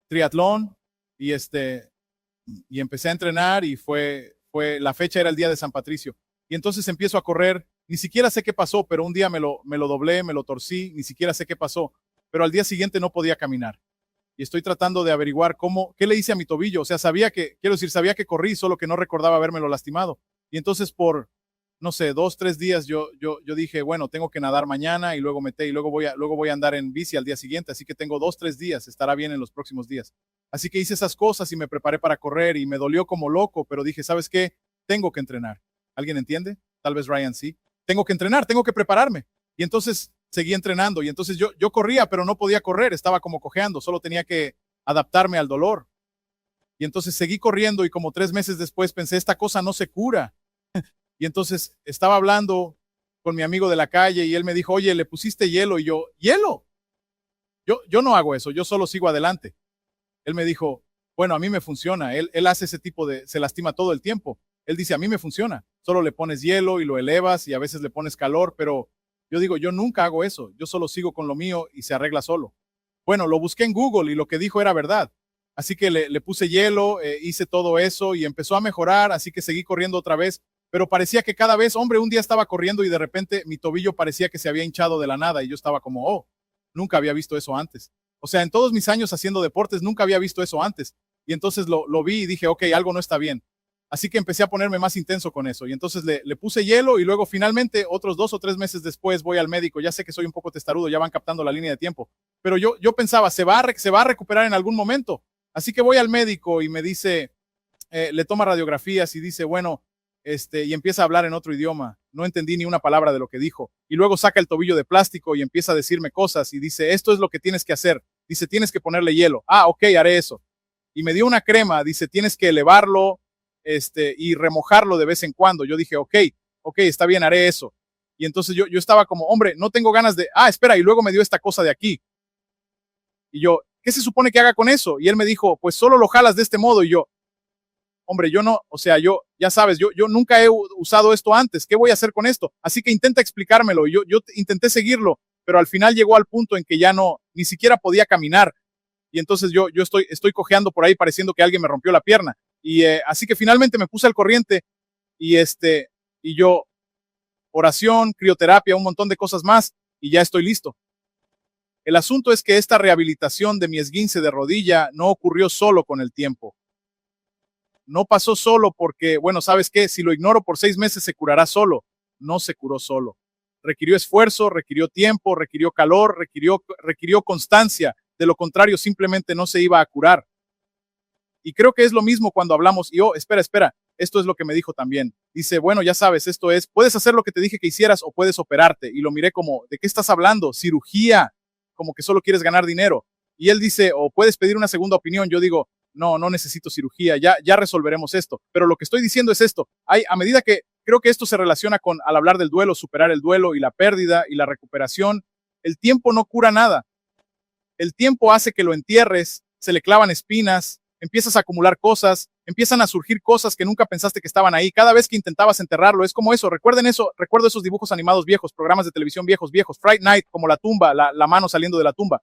triatlón y y empecé a entrenar y la fecha era el día de San Patricio. Y entonces empiezo a correr, ni siquiera sé qué pasó, pero un día me lo doblé, me lo torcí, ni siquiera sé qué pasó, pero al día siguiente no podía caminar. Y estoy tratando de averiguar qué le hice a mi tobillo. O sea, sabía que corrí, solo que no recordaba habérmelo lastimado. Y entonces no sé, 2, 3 días yo dije, bueno, tengo que nadar mañana y luego y luego voy a andar en bici al día siguiente. Así que tengo 2, 3 días, estará bien en los próximos días. Así que hice esas cosas y me preparé para correr y me dolió como loco, pero dije, ¿sabes qué? Tengo que entrenar. ¿Alguien entiende? Tal vez Ryan sí. Tengo que entrenar, tengo que prepararme. Y entonces seguí entrenando y entonces yo corría, pero no podía correr, estaba como cojeando, solo tenía que adaptarme al dolor. Y entonces seguí corriendo y como 3 meses después pensé, esta cosa no se cura. Y entonces estaba hablando con mi amigo de la calle y él me dijo, oye, le pusiste hielo. Y yo, ¿hielo? Yo no hago eso, yo solo sigo adelante. Él me dijo, bueno, a mí me funciona. Él hace ese tipo se lastima todo el tiempo. Él dice, a mí me funciona. Solo le pones hielo y lo elevas y a veces le pones calor, pero yo digo, yo nunca hago eso. Yo solo sigo con lo mío y se arregla solo. Bueno, lo busqué en Google y lo que dijo era verdad. Así que le puse hielo, hice todo eso y empezó a mejorar, así que seguí corriendo otra vez, pero parecía que cada vez, hombre, un día estaba corriendo y de repente mi tobillo parecía que se había hinchado de la nada y yo estaba como, oh, nunca había visto eso antes. O sea, en todos mis años haciendo deportes nunca había visto eso antes. Y entonces lo vi y dije, ok, algo no está bien. Así que empecé a ponerme más intenso con eso. Y entonces le puse hielo y luego finalmente otros 2 o 3 meses después voy al médico. Ya sé que soy un poco testarudo, ya van captando la línea de tiempo. Pero yo pensaba, se va a recuperar en algún momento. Así que voy al médico y me dice, le toma radiografías y dice, bueno, y empieza a hablar en otro idioma. No entendí ni una palabra de lo que dijo. Y luego saca el tobillo de plástico y empieza a decirme cosas y dice, esto es lo que tienes que hacer. Dice, tienes que ponerle hielo. Ah, ok, haré eso. Y me dio una crema, dice, tienes que elevarlo, y remojarlo de vez en cuando. Yo dije, ok, está bien, haré eso. Y entonces yo estaba como, hombre, no tengo ganas espera, y luego me dio esta cosa de aquí. Y yo, ¿qué se supone que haga con eso? Y él me dijo, pues solo lo jalas de este modo. Y yo, hombre, yo no, o sea, ya sabes, yo nunca he usado esto antes, ¿qué voy a hacer con esto? Así que intenta explicármelo. Y yo intenté seguirlo, pero al final llegó al punto en que ya no, ni siquiera podía caminar. Y entonces yo estoy cojeando por ahí pareciendo que alguien me rompió la pierna. Y así que finalmente me puse al corriente y y yo, oración, crioterapia, un montón de cosas más y ya estoy listo. El asunto es que esta rehabilitación de mi esguince de rodilla no ocurrió solo con el tiempo. No pasó solo porque, bueno, ¿sabes qué? Si lo ignoro por 6 meses se curará solo. No se curó solo. Requirió esfuerzo, requirió tiempo, requirió calor, requirió constancia. De lo contrario, simplemente no se iba a curar. Y creo que es lo mismo cuando hablamos, espera, esto es lo que me dijo también. Dice, bueno, ya sabes, esto es, puedes hacer lo que te dije que hicieras o puedes operarte. Y lo miré como, ¿de qué estás hablando? Cirugía, como que solo quieres ganar dinero. Y él dice, o puedes pedir una segunda opinión. Yo digo, no necesito cirugía, ya resolveremos esto. Pero lo que estoy diciendo es esto, a medida que creo que esto se relaciona al hablar del duelo, superar el duelo y la pérdida y la recuperación, el tiempo no cura nada. El tiempo hace que lo entierres, se le clavan espinas, empiezas a acumular cosas, empiezan a surgir cosas que nunca pensaste que estaban ahí. Cada vez que intentabas enterrarlo, es como eso. Recuerden eso, recuerdo esos dibujos animados viejos, programas de televisión viejos, Fright Night, como la tumba, la mano saliendo de la tumba.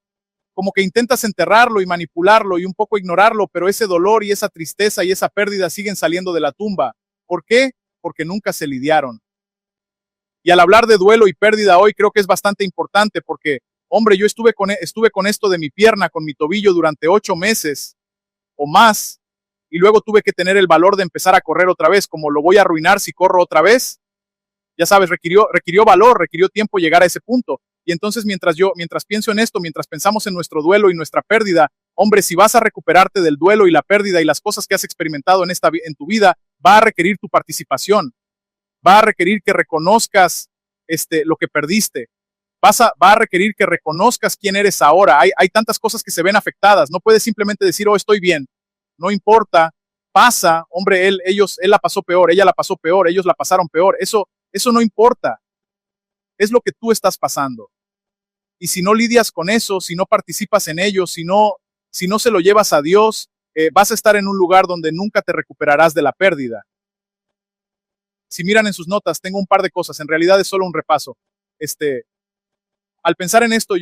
Como que intentas enterrarlo y manipularlo y un poco ignorarlo, pero ese dolor y esa tristeza y esa pérdida siguen saliendo de la tumba. ¿Por qué? Porque nunca se lidiaron. Y al hablar de duelo y pérdida hoy creo que es bastante importante porque, hombre, yo estuve con esto de mi pierna, con mi tobillo durante 8 meses o más, y luego tuve que tener el valor de empezar a correr otra vez. Como lo voy a arruinar si corro otra vez, ya sabes, requirió valor, requirió tiempo llegar a ese punto. Y entonces mientras pienso en esto, mientras pensamos en nuestro duelo y nuestra pérdida, hombre, si vas a recuperarte del duelo y la pérdida y las cosas que has experimentado en tu vida, va a requerir tu participación, va a requerir que reconozcas lo que perdiste, va a requerir que reconozcas quién eres ahora. Hay tantas cosas que se ven afectadas, no puedes simplemente decir, oh, estoy bien, no importa, pasa, hombre, él la pasó peor, ella la pasó peor, ellos la pasaron peor, eso no importa, es lo que tú estás pasando. Y si no lidias con eso, si no participas en ello, si no se lo llevas a Dios, vas a estar en un lugar donde nunca te recuperarás de la pérdida. Si miran en sus notas, tengo un par de cosas, en realidad es solo un repaso. Al pensar en esto,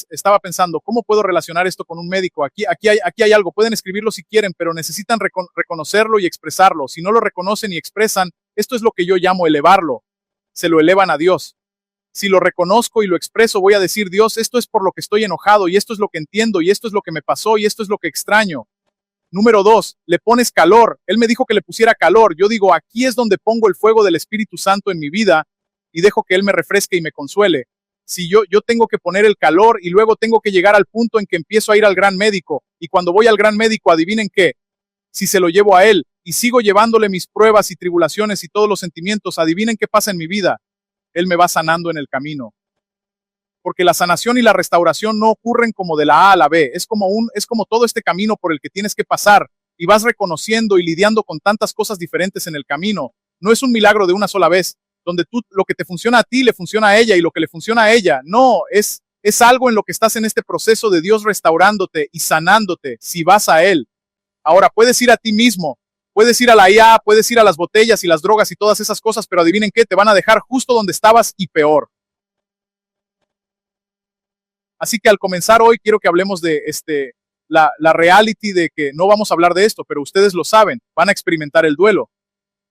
estaba pensando, ¿cómo puedo relacionar esto con un médico? Aquí hay algo, pueden escribirlo si quieren, pero necesitan reconocerlo y expresarlo. Si no lo reconocen y expresan, esto es lo que yo llamo elevarlo. Se lo elevan a Dios. Si lo reconozco y lo expreso, voy a decir, Dios, esto es por lo que estoy enojado, y esto es lo que entiendo, y esto es lo que me pasó, y esto es lo que extraño. Número 2, le pones calor. Él me dijo que le pusiera calor. Yo digo, aquí es donde pongo el fuego del Espíritu Santo en mi vida y dejo que Él me refresque y me consuele. Si yo tengo que poner el calor y luego tengo que llegar al punto en que empiezo a ir al gran médico, y cuando voy al gran médico, adivinen qué, si se lo llevo a Él y sigo llevándole mis pruebas y tribulaciones y todos los sentimientos, adivinen qué pasa en mi vida. Él me va sanando en el camino. Porque la sanación y la restauración no ocurren como de la A a la B, es como todo este camino por el que tienes que pasar y vas reconociendo y lidiando con tantas cosas diferentes en el camino. No es un milagro de una sola vez, donde lo que te funciona a ti le funciona a ella y lo que le funciona a ella. No, es algo en lo que estás en este proceso de Dios restaurándote y sanándote si vas a Él. Ahora, puedes ir a ti mismo, puedes ir a la IA, puedes ir a las botellas y las drogas y todas esas cosas, pero adivinen qué, te van a dejar justo donde estabas y peor. Así que al comenzar hoy quiero que hablemos de la reality de que no vamos a hablar de esto, pero ustedes lo saben, van a experimentar el duelo,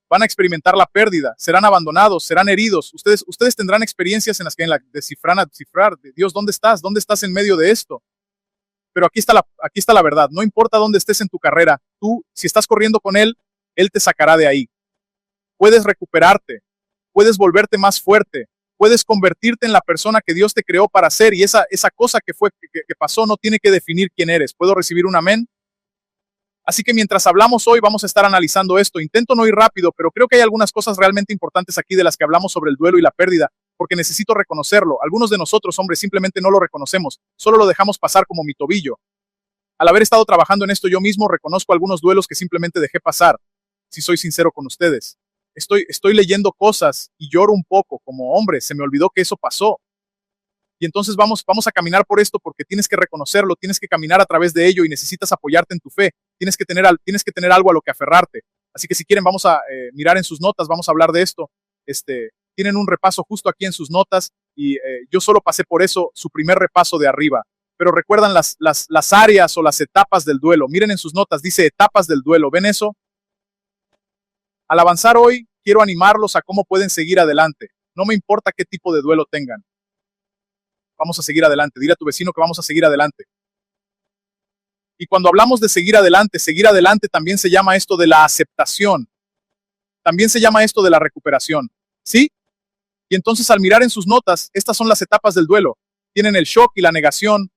van a experimentar la pérdida, serán abandonados, serán heridos. Ustedes tendrán experiencias en las que descifrar, Dios, ¿dónde estás? ¿Dónde estás en medio de esto? Pero aquí está la verdad, no importa dónde estés en tu carrera, tú, si estás corriendo con Él, Él te sacará de ahí. Puedes recuperarte, puedes volverte más fuerte, puedes convertirte en la persona que Dios te creó para ser, y esa cosa que pasó no tiene que definir quién eres. ¿Puedo recibir un amén? Así que mientras hablamos hoy vamos a estar analizando esto. Intento no ir rápido, pero creo que hay algunas cosas realmente importantes aquí de las que hablamos sobre el duelo y la pérdida, porque necesito reconocerlo. Algunos de nosotros, hombres, simplemente no lo reconocemos, solo lo dejamos pasar como mi tobillo. Al haber estado trabajando en esto yo mismo, reconozco algunos duelos que simplemente dejé pasar, si soy sincero con ustedes. Estoy leyendo cosas y lloro un poco como hombre, se me olvidó que eso pasó. Y entonces vamos a caminar por esto porque tienes que reconocerlo, tienes que caminar a través de ello y necesitas apoyarte en tu fe, tienes que tener algo a lo que aferrarte. Así que si quieren vamos a mirar en sus notas, vamos a hablar de esto. Tienen un repaso justo aquí en sus notas y yo solo pasé por eso, su primer repaso de arriba. Pero recuerdan las áreas o las etapas del duelo. Miren en sus notas, dice etapas del duelo. ¿Ven eso? Al avanzar hoy, quiero animarlos a cómo pueden seguir adelante. No me importa qué tipo de duelo tengan. Vamos a seguir adelante. Dile a tu vecino que vamos a seguir adelante. Y cuando hablamos de seguir adelante también se llama esto de la aceptación. También se llama esto de la recuperación. ¿Sí? Y entonces al mirar en sus notas, estas son las etapas del duelo. Tienen el shock y la negación,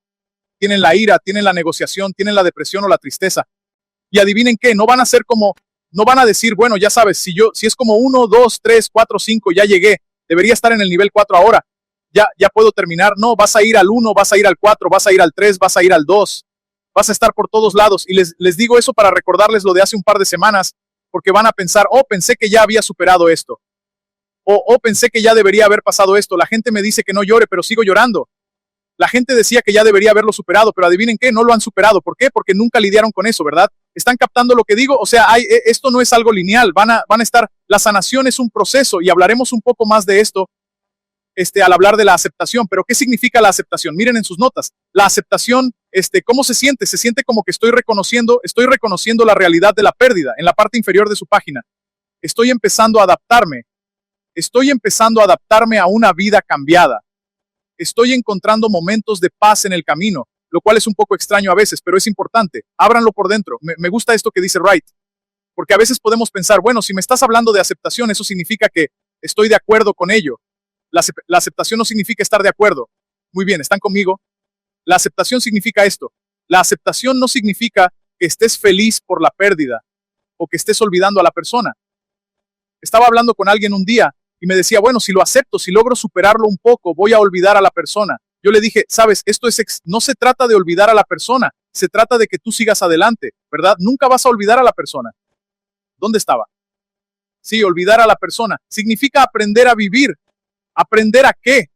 tienen la ira, tienen la negociación, tienen la depresión o la tristeza. Y adivinen qué, no van a decir, bueno, ya sabes, si es como 1, 2, 3, 4, 5, ya llegué, debería estar en el nivel 4 ahora, ya puedo terminar. No, vas a ir al 1, vas a ir al 4, vas a ir al 3, vas a ir al 2, vas a estar por todos lados. Y les digo eso para recordarles lo de hace un par de semanas, porque van a pensar, oh, pensé que ya había superado esto. O pensé que ya debería haber pasado esto. La gente me dice que no llore, pero sigo llorando. La gente decía que ya debería haberlo superado, pero adivinen qué, no lo han superado. ¿Por qué? Porque nunca lidiaron con eso, ¿verdad? ¿Están captando lo que digo? O sea, esto no es algo lineal. Van a estar, la sanación es un proceso y hablaremos un poco más de esto al hablar de la aceptación. Pero ¿qué significa la aceptación? Miren en sus notas. La aceptación, ¿cómo se siente? Se siente como que estoy reconociendo la realidad de la pérdida en la parte inferior de su página. Estoy empezando a adaptarme. Estoy empezando a adaptarme a una vida cambiada. Estoy encontrando momentos de paz en el camino, lo cual es un poco extraño a veces, pero es importante. Ábranlo por dentro. Me gusta esto que dice Wright, porque a veces podemos pensar, bueno, si me estás hablando de aceptación, eso significa que estoy de acuerdo con ello. La aceptación no significa estar de acuerdo. Muy bien, ¿están conmigo? La aceptación significa esto. La aceptación no significa que estés feliz por la pérdida o que estés olvidando a la persona. Estaba hablando con alguien un día y me decía, bueno, si lo acepto, si logro superarlo un poco, voy a olvidar a la persona. Yo le dije, sabes, no se trata de olvidar a la persona, se trata de que tú sigas adelante, ¿verdad? Nunca vas a olvidar a la persona. ¿Dónde estaba? Sí, olvidar a la persona. Significa aprender a vivir. ¿Aprender a qué?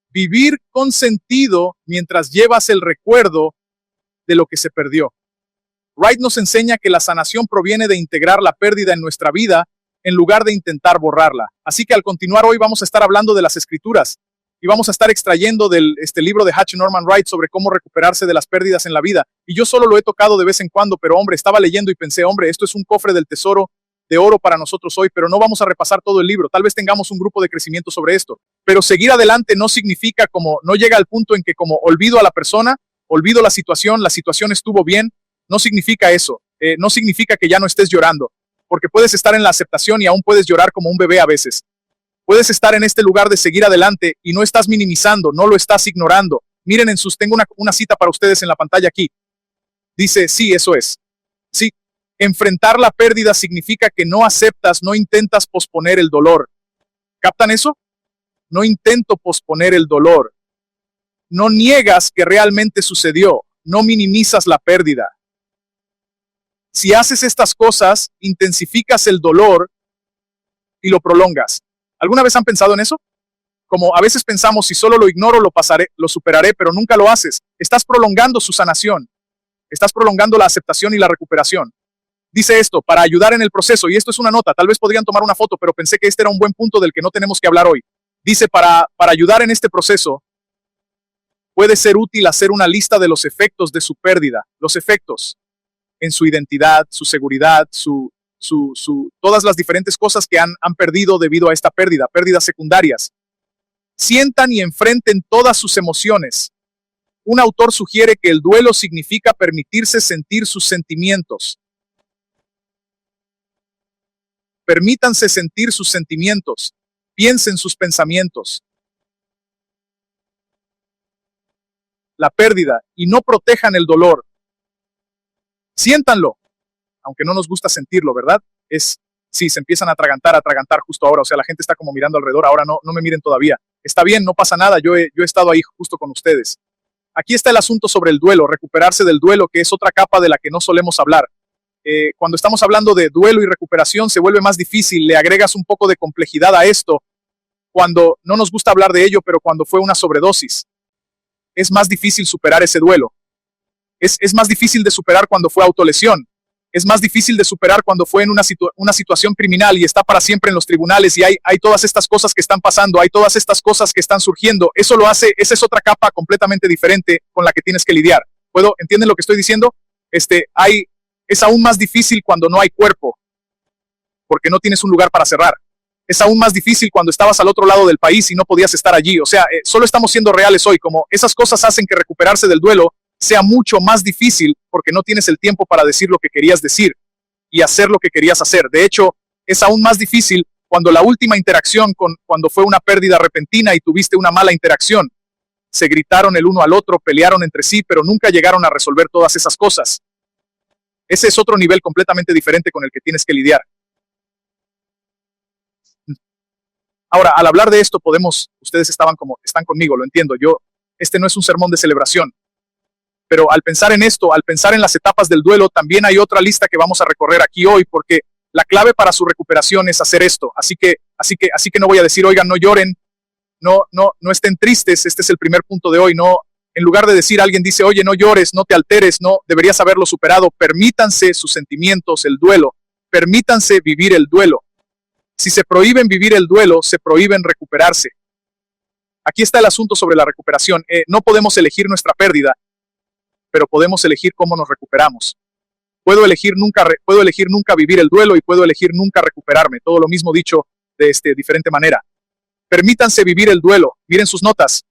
Vivir con sentido mientras llevas el recuerdo de lo que se perdió. Wright nos enseña que la sanación proviene de integrar la pérdida en nuestra vida en lugar de intentar borrarla. Así que al continuar hoy vamos a estar hablando de las escrituras. y vamos a estar extrayendo del libro de H. Norman Wright sobre cómo recuperarse de las pérdidas en la vida. Y yo solo lo he tocado de vez en cuando, pero hombre, estaba leyendo y pensé, hombre, esto es un cofre del tesoro de oro para nosotros hoy, pero no vamos a repasar todo el libro. Tal vez tengamos un grupo de crecimiento sobre esto, pero seguir adelante no significa como, no llega al punto en que como olvido a la persona, olvido la situación estuvo bien, no significa eso. No significa que ya no estés llorando, porque puedes estar en la aceptación y aún puedes llorar como un bebé a veces. Puedes estar en este lugar de seguir adelante y no estás minimizando, no lo estás ignorando. Miren tengo una cita para ustedes en la pantalla aquí. Dice, sí, eso es. Sí, enfrentar la pérdida significa que no aceptas, no intentas posponer el dolor. ¿Captan eso? No intento posponer el dolor. No niegas que realmente sucedió, no minimizas la pérdida. Si haces estas cosas, intensificas el dolor y lo prolongas. ¿Alguna vez han pensado en eso? Como a veces pensamos, si solo lo ignoro, lo pasaré, lo superaré, pero nunca lo haces. Estás prolongando su sanación. Estás prolongando la aceptación y la recuperación. Dice esto, para ayudar en el proceso, y esto es una nota, tal vez podrían tomar una foto, pero pensé que este era un buen punto del que no tenemos que hablar hoy. Dice, para ayudar en este proceso, puede ser útil hacer una lista de los efectos de su pérdida. Los efectos en su identidad, su seguridad, todas las diferentes cosas que han perdido debido a esta pérdida, pérdidas secundarias. Sientan y enfrenten todas sus emociones. Un autor sugiere que el duelo significa permitirse sentir sus sentimientos. Permítanse sentir sus sentimientos. Piensen sus pensamientos. La pérdida y no protejan el dolor. Siéntanlo, aunque no nos gusta sentirlo, ¿verdad? Sí, se empiezan a atragantar justo ahora, o sea, la gente está como mirando alrededor, ahora no me miren todavía. Está bien, no pasa nada, yo he estado ahí justo con ustedes. Aquí está el asunto sobre el duelo, recuperarse del duelo, que es otra capa de la que no solemos hablar. Cuando estamos hablando de duelo y recuperación se vuelve más difícil, le agregas un poco de complejidad a esto, cuando no nos gusta hablar de ello, pero cuando fue una sobredosis. Es más difícil superar ese duelo. Es más difícil de superar cuando fue autolesión. Es más difícil de superar cuando fue en una situación criminal y está para siempre en los tribunales y hay todas estas cosas que están pasando, hay todas estas cosas que están surgiendo. Eso lo hace, esa es otra capa completamente diferente con la que tienes que lidiar. ¿Entienden lo que estoy diciendo? Es aún más difícil cuando no hay cuerpo, porque no tienes un lugar para cerrar. Es aún más difícil cuando estabas al otro lado del país y no podías estar allí. O sea, solo estamos siendo reales hoy, como esas cosas hacen que recuperarse del duelo sea mucho más difícil porque no tienes el tiempo para decir lo que querías decir y hacer lo que querías hacer. De hecho, es aún más difícil cuando la última interacción, cuando fue una pérdida repentina y tuviste una mala interacción. Se gritaron el uno al otro, pelearon entre sí, pero nunca llegaron a resolver todas esas cosas. Ese es otro nivel completamente diferente con el que tienes que lidiar. Ahora, al hablar de esto, ustedes están conmigo, lo entiendo. Este no es un sermón de celebración. Pero al pensar en esto, al pensar en las etapas del duelo, también hay otra lista que vamos a recorrer aquí hoy, porque la clave para su recuperación es hacer esto. Así que no voy a decir, oigan, no lloren, no estén tristes. Este es el primer punto de hoy. No, en lugar de decir, alguien dice, oye, no llores, no te alteres, no, deberías haberlo superado. Permítanse sus sentimientos, el duelo. Permítanse vivir el duelo. Si se prohíben vivir el duelo, se prohíben recuperarse. Aquí está el asunto sobre la recuperación. No podemos elegir nuestra pérdida, pero podemos elegir cómo nos recuperamos. Puedo elegir nunca vivir el duelo y puedo elegir nunca recuperarme. Todo lo mismo dicho de diferente manera. Permítanse vivir el duelo. Miren sus notas.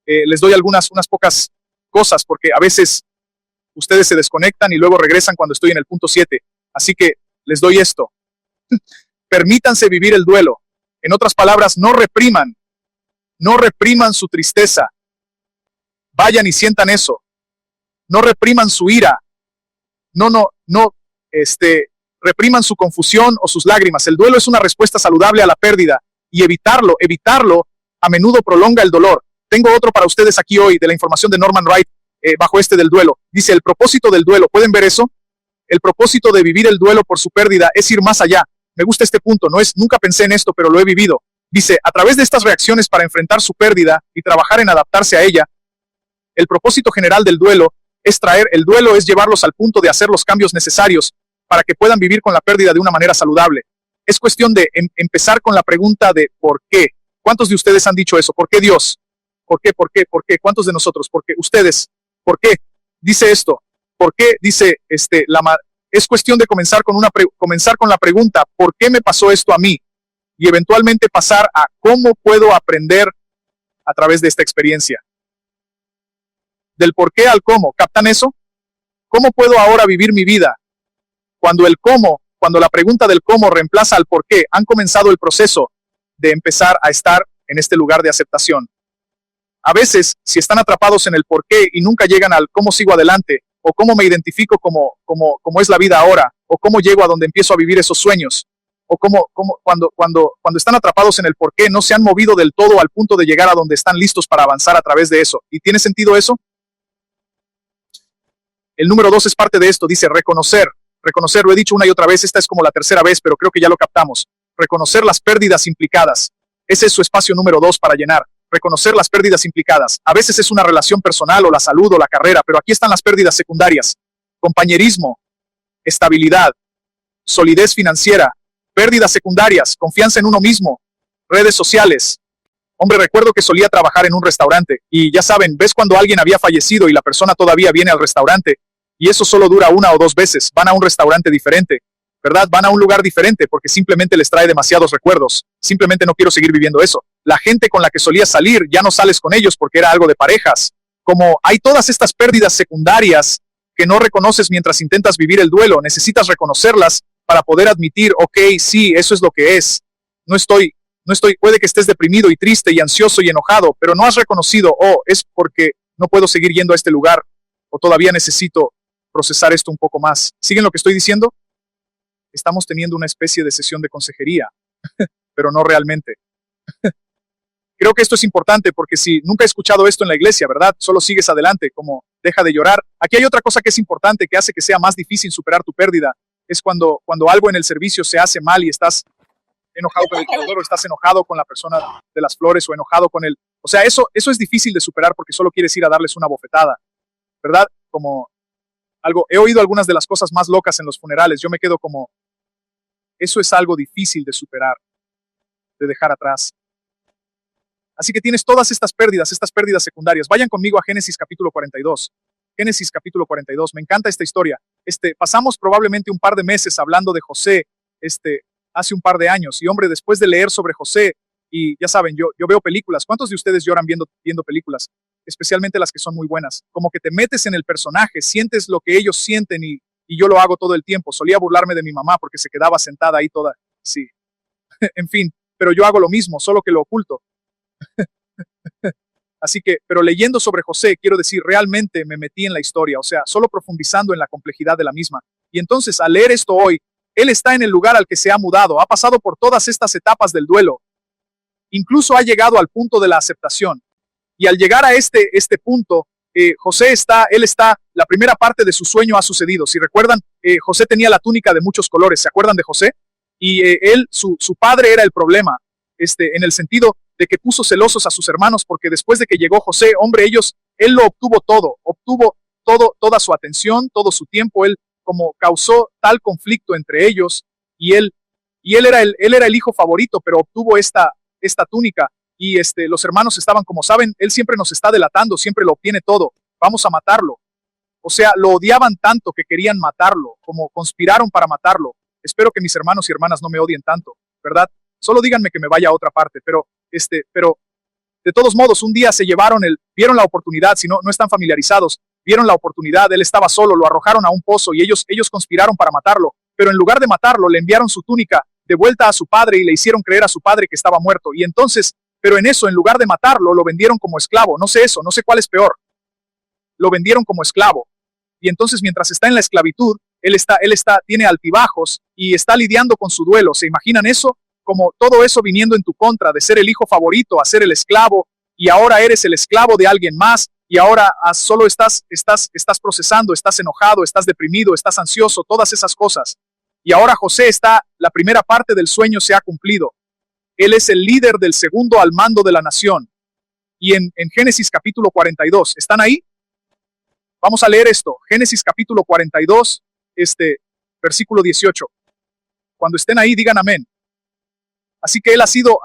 Les doy unas pocas cosas porque a veces ustedes se desconectan y luego regresan cuando estoy en el punto 7. Así que les doy esto. Permítanse vivir el duelo. En otras palabras, no repriman su tristeza. Vayan y sientan eso. No repriman su ira. No repriman su confusión o sus lágrimas. El duelo es una respuesta saludable a la pérdida y evitarlo a menudo prolonga el dolor. Tengo otro para ustedes aquí hoy de la información de Norman Wright bajo del duelo. Dice, el propósito del duelo, ¿pueden ver eso? El propósito de vivir el duelo por su pérdida es ir más allá. Me gusta este punto, nunca pensé en esto, pero lo he vivido. Dice, a través de estas reacciones para enfrentar su pérdida y trabajar en adaptarse a ella, el propósito general del duelo es llevarlos al punto de hacer los cambios necesarios para que puedan vivir con la pérdida de una manera saludable. Es cuestión de empezar con la pregunta de ¿por qué? ¿Cuántos de ustedes han dicho eso? ¿Por qué Dios? ¿Por qué? ¿Por qué? ¿Por qué? ¿Cuántos de nosotros? ¿Por qué? Ustedes. ¿Por qué? Dice esto. ¿Por qué? Dice, es cuestión de comenzar con la pregunta, ¿por qué me pasó esto a mí? Y eventualmente pasar a cómo puedo aprender a través de esta experiencia. Del por qué al cómo. ¿Captan eso? ¿Cómo puedo ahora vivir mi vida? Cuando la pregunta del cómo reemplaza al por qué, han comenzado el proceso de empezar a estar en este lugar de aceptación. A veces, si están atrapados en el por qué y nunca llegan al cómo sigo adelante, o cómo me identifico como es la vida ahora, o cómo llego a donde empiezo a vivir esos sueños, o cuando están atrapados en el por qué, no se han movido del todo al punto de llegar a donde están listos para avanzar a través de eso. ¿Y tiene sentido eso? El número 2 es parte de esto, dice reconocer. Reconocer, lo he dicho una y otra vez, esta es como la tercera vez, pero creo que ya lo captamos. Reconocer las pérdidas implicadas. Ese es su espacio número 2 para llenar. Reconocer las pérdidas implicadas. A veces es una relación personal o la salud o la carrera, pero aquí están las pérdidas secundarias. Compañerismo, estabilidad, solidez financiera, pérdidas secundarias, confianza en uno mismo, redes sociales. Hombre, recuerdo que solía trabajar en un restaurante y ya saben, ves cuando alguien había fallecido y la persona todavía viene al restaurante y eso solo dura 1 o 2 veces, van a un restaurante diferente, ¿verdad? Van a un lugar diferente porque simplemente les trae demasiados recuerdos. Simplemente no quiero seguir viviendo eso. La gente con la que solías salir, ya no sales con ellos porque era algo de parejas. Como hay todas estas pérdidas secundarias que no reconoces mientras intentas vivir el duelo, necesitas reconocerlas para poder admitir, ok, sí, eso es lo que es. No estoy, puede que estés deprimido y triste y ansioso y enojado, pero no has reconocido, oh, es porque no puedo seguir yendo a este lugar o todavía necesito procesar esto un poco más. ¿Siguen lo que estoy diciendo? Estamos teniendo una especie de sesión de consejería, pero no realmente. Creo que esto es importante porque si nunca he escuchado esto en la iglesia, ¿verdad? Solo sigues adelante, como deja de llorar. Aquí hay otra cosa que es importante, que hace que sea más difícil superar tu pérdida. Es cuando algo en el servicio se hace mal y estás enojado con el proveedor o estás enojado con la persona de las flores o enojado con él. O sea, eso es difícil de superar porque solo quieres ir a darles una bofetada, ¿verdad? He oído algunas de las cosas más locas en los funerales. Yo me quedo como, eso es algo difícil de superar, de dejar atrás. Así que tienes todas estas pérdidas secundarias. Vayan conmigo a Génesis capítulo 42. Génesis capítulo 42. Me encanta esta historia. Pasamos probablemente un par de meses hablando de José, hace un par de años. Y hombre, después de leer sobre José, y ya saben, yo veo películas. ¿Cuántos de ustedes lloran viendo películas? Especialmente las que son muy buenas. Como que te metes en el personaje, sientes lo que ellos sienten y yo lo hago todo el tiempo. Solía burlarme de mi mamá porque se quedaba sentada ahí toda. Sí. En fin, pero yo hago lo mismo, solo que lo oculto. Así que, pero leyendo sobre José, quiero decir, realmente me metí en la historia, o sea, solo profundizando en la complejidad de la misma. Y entonces, al leer esto hoy, él está en el lugar al que se ha mudado, ha pasado por todas estas etapas del duelo, incluso ha llegado al punto de la aceptación. Y al llegar a este punto, la primera parte de su sueño ha sucedido. Si recuerdan, José tenía la túnica de muchos colores, ¿se acuerdan de José? Y su padre era el problema, en el sentido de que puso celosos a sus hermanos porque después de que llegó José, hombre, él lo obtuvo todo, toda su atención, todo su tiempo, él como causó tal conflicto entre ellos y él era el hijo favorito, pero obtuvo esta túnica y los hermanos estaban como saben, él siempre nos está delatando, siempre lo obtiene todo, vamos a matarlo. O sea, lo odiaban tanto que querían matarlo, como conspiraron para matarlo. Espero que mis hermanos y hermanas no me odien tanto, ¿verdad? Solo díganme que me vaya a otra parte, pero de todos modos, un día vieron la oportunidad, si no están familiarizados, vieron la oportunidad, él estaba solo, lo arrojaron a un pozo y ellos conspiraron para matarlo, pero en lugar de matarlo, le enviaron su túnica de vuelta a su padre y le hicieron creer a su padre que estaba muerto. Y entonces, pero en eso, en lugar de matarlo, lo vendieron como esclavo. No sé cuál es peor. Lo vendieron como esclavo. Y entonces, mientras está en la esclavitud, tiene altibajos y está lidiando con su duelo. ¿Se imaginan eso? Como todo eso viniendo en tu contra, de ser el hijo favorito a ser el esclavo, y ahora eres el esclavo de alguien más, y ahora solo estás procesando, estás enojado, estás deprimido, estás ansioso, todas esas cosas. Y ahora José la primera parte del sueño se ha cumplido. Él es el líder del segundo al mando de la nación. Y en Génesis capítulo 42, ¿están ahí? Vamos a leer esto. Génesis capítulo 42, versículo 18. Cuando estén ahí, digan amén. Así que él ha sido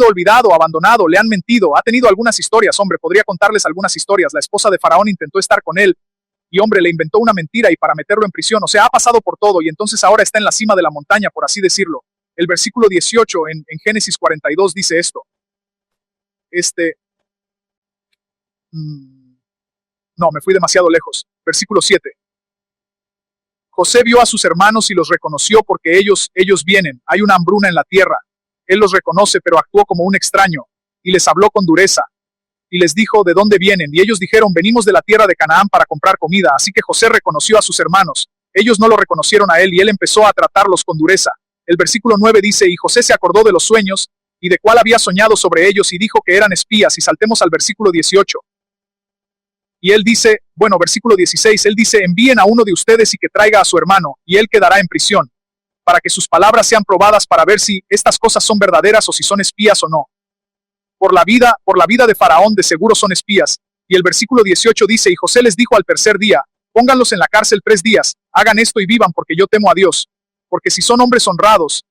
olvidado, abandonado, le han mentido, ha tenido algunas historias, hombre, podría contarles algunas historias. La esposa de Faraón intentó estar con él y, hombre, le inventó una mentira y para meterlo en prisión. O sea, ha pasado por todo y entonces ahora está en la cima de la montaña, por así decirlo. El versículo 18 en Génesis 42 dice esto. No, me fui demasiado lejos. Versículo 7. José vio a sus hermanos y los reconoció porque ellos vienen. Hay una hambruna en la tierra. Él los reconoce, pero actuó como un extraño y les habló con dureza y les dijo de dónde vienen. Y ellos dijeron, venimos de la tierra de Canaán para comprar comida. Así que José reconoció a sus hermanos. Ellos no lo reconocieron a él y él empezó a tratarlos con dureza. El versículo 9 dice, y José se acordó de los sueños y de cuál había soñado sobre ellos y dijo que eran espías. Y saltemos al versículo 18. Y él dice, bueno, versículo 16, él dice, envíen a uno de ustedes y que traiga a su hermano, y él quedará en prisión, para que sus palabras sean probadas para ver si estas cosas son verdaderas o si son espías o no. Por la vida de Faraón de seguro son espías. Y el versículo 18 dice, y José les dijo al tercer día, pónganlos en la cárcel 3 días, hagan esto y vivan porque yo temo a Dios, porque si son hombres honrados,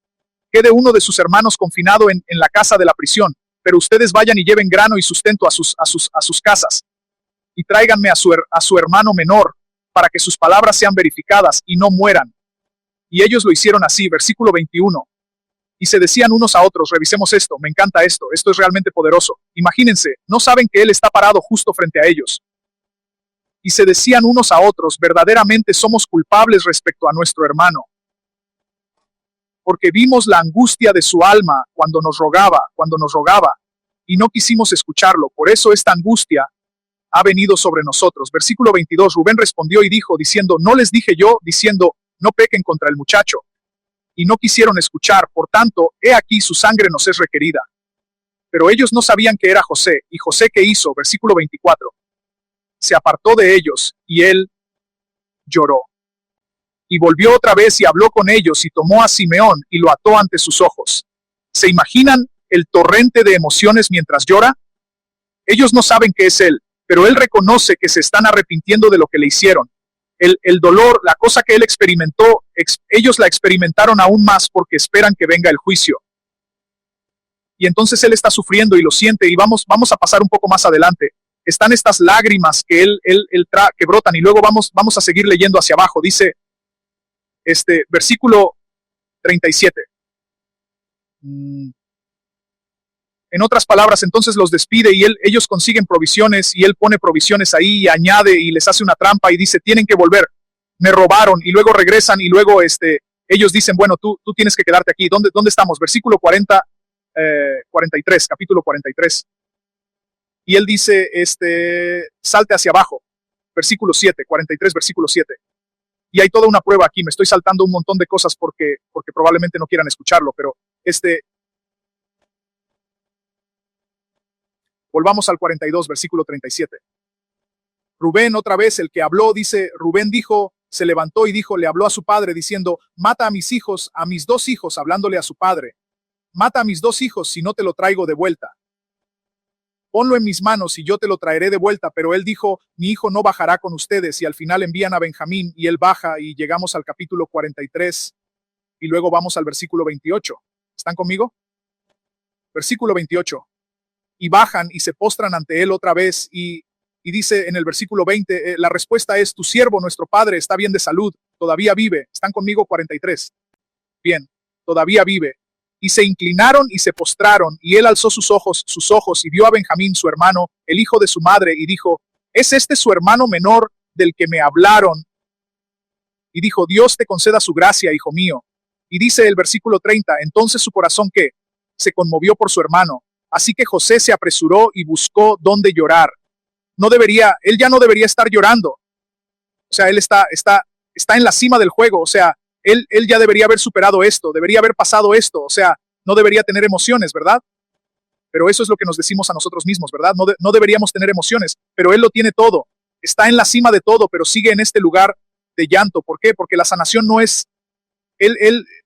quede uno de sus hermanos confinado en la casa de la prisión, pero ustedes vayan y lleven grano y sustento a sus casas. Y tráiganme a su hermano menor, para que sus palabras sean verificadas y no mueran. Y ellos lo hicieron así, versículo 21. Y se decían unos a otros, revisemos esto, me encanta esto es realmente poderoso. Imagínense, no saben que él está parado justo frente a ellos. Y se decían unos a otros, verdaderamente somos culpables respecto a nuestro hermano. Porque vimos la angustia de su alma cuando nos rogaba, y no quisimos escucharlo. Por eso esta angustia ha venido sobre nosotros. Versículo 22, Rubén respondió y dijo, diciendo, no les dije yo, diciendo, no pequen contra el muchacho. Y no quisieron escuchar, por tanto, he aquí su sangre nos es requerida. Pero ellos no sabían que era José, y José ¿qué hizo? Versículo 24. Se apartó de ellos, y él lloró. Y volvió otra vez y habló con ellos, y tomó a Simeón, y lo ató ante sus ojos. ¿Se imaginan el torrente de emociones mientras llora? Ellos no saben que es él, pero él reconoce que se están arrepintiendo de lo que le hicieron. El dolor, la cosa que él experimentó, ellos la experimentaron aún más porque esperan que venga el juicio. Y entonces él está sufriendo y lo siente, y vamos a pasar un poco más adelante. Están estas lágrimas que que brotan, y luego vamos a seguir leyendo hacia abajo. Dice, versículo 37. En otras palabras, entonces los despide y ellos consiguen provisiones y él pone provisiones ahí y añade y les hace una trampa y dice, tienen que volver, me robaron, y luego regresan y luego ellos dicen, bueno, tú tienes que quedarte aquí. ¿Dónde estamos? Versículo 43, capítulo 43. Y él dice, salte hacia abajo. Versículo 7, 43, versículo 7. Y hay toda una prueba aquí, me estoy saltando un montón de cosas porque probablemente no quieran escucharlo, pero volvamos al 42, versículo 37. Rubén, otra vez, el que habló, dice, Rubén dijo, se levantó y dijo, le habló a su padre, diciendo, mata a mis hijos, a mis 2 hijos, hablándole a su padre. Mata a mis 2 hijos, si no te lo traigo de vuelta. Ponlo en mis manos y yo te lo traeré de vuelta. Pero él dijo, mi hijo no bajará con ustedes. Y al final envían a Benjamín y él baja y llegamos al capítulo 43 y luego vamos al versículo 28. ¿Están conmigo? Versículo 28. Y bajan y se postran ante él otra vez y dice en el versículo 20, la respuesta es, tu siervo, nuestro padre, está bien de salud, todavía vive. ¿Están conmigo? 43. Bien, todavía vive. Y se inclinaron y se postraron, y él alzó sus ojos y vio a Benjamín, su hermano, el hijo de su madre, y dijo, ¿es este su hermano menor del que me hablaron? Y dijo, Dios te conceda su gracia, hijo mío. Y dice el versículo 30, entonces su corazón, ¿qué? Se conmovió por su hermano. Así que José se apresuró y buscó dónde llorar. Él ya no debería estar llorando. O sea, él está en la cima del juego. O sea, él ya debería haber superado esto, debería haber pasado esto. O sea, no debería tener emociones, ¿verdad? Pero eso es lo que nos decimos a nosotros mismos, ¿verdad? No deberíamos tener emociones, pero él lo tiene todo. Está en la cima de todo, pero sigue en este lugar de llanto. ¿Por qué? Porque la sanación no es...